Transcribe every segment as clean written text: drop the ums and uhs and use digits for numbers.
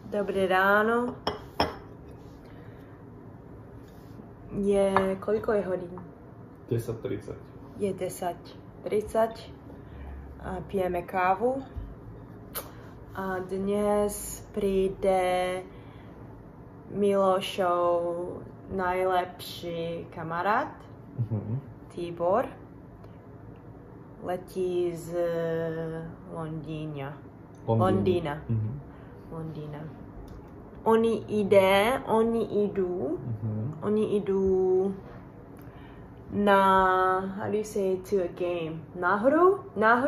Dobré ráno. Koľko je hodín? 10:30. Je 10:30 a pijeme kávu. A dnes príde Milošov najlepší kamarát, Tibor. Letí z Londýna. Londýna. Oni idú na, how do you say to a game? Na hru? Na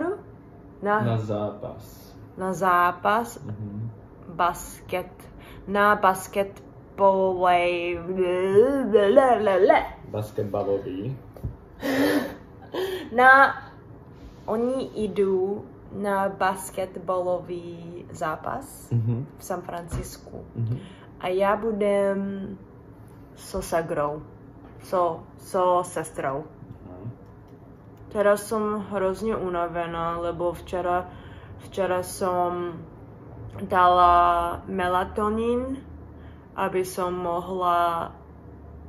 zápas. Na zápas. Basketbalový. Oni idú na basketbalový zápas v San Francisku. A ja budem so sagrou. So sestrou. Teraz som hrozne unavená, lebo včera som dala melatonín, aby som mohla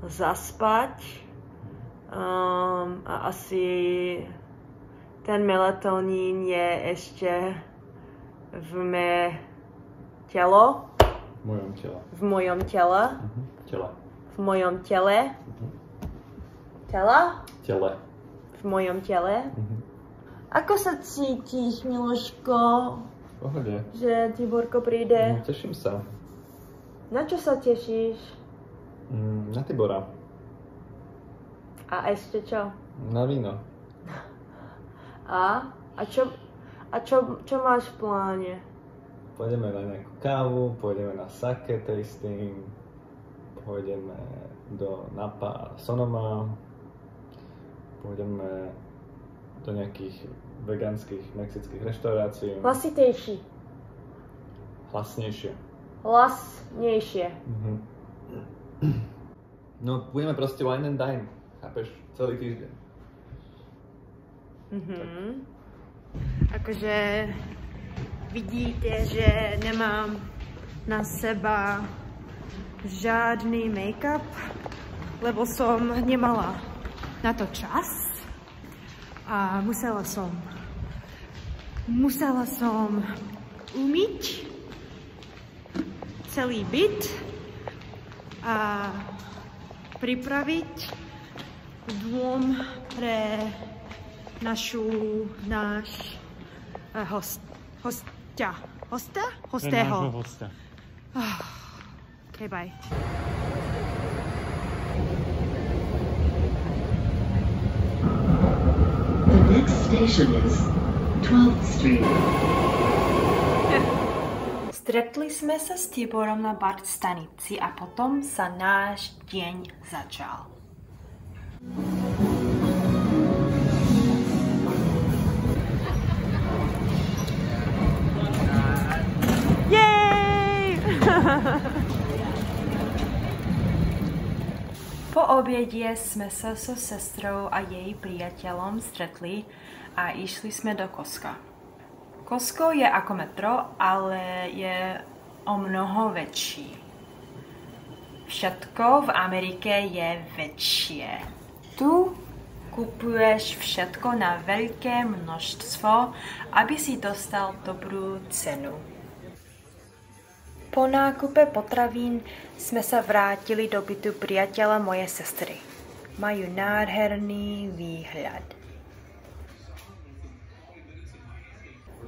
zaspať. A asi ten melatonín je ešte v mojom tele. V mojom tele. V mojom tele. Ako sa cítiš, Miloško? V pohode. Že Tiborko príde? Teším sa. Na čo sa tešíš? Na Tibora. A ešte čo? Na víno. A čo máš v pláne? Pôjdeme na nejakú kávu, pôjdeme na sake tasting, pôjdeme do Napa Sonoma, pôjdeme do nejakých vegánskych mexických reštaurácií. Hlasitejší. Hlasnejšie. No, budeme proste wine and dine, chápeš? Celý týždeň. Akože vidíte, že nemám na seba žiadny make-up, lebo som nemala na to čas a musela som umyť celý byt a pripraviť dom pre náš hostia. Hostého. Okay, bye. The next station is 12th Street. Stretli sme sa s Tiborom na BART stanici a potom sa náš deň začal. Po obede sme sa so sestrou a jej priateľom stretli a išli sme do Costca. Costco je ako metro, ale je o mnoho väčší. Všetko v Amerike je väčšie. Tu kupuješ všetko na veľké množstvo, aby si dostal dobrú cenu. Po nákupe potravín sme sa vrátili do bytu priateľa mojej sestry. Majú nádherný výhľad.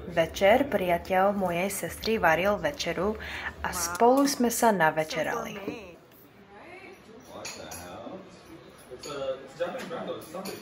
Večer priateľ mojej sestry varil večeru a spolu sme sa navečerali. What the hell? It's a Japanese brand, something.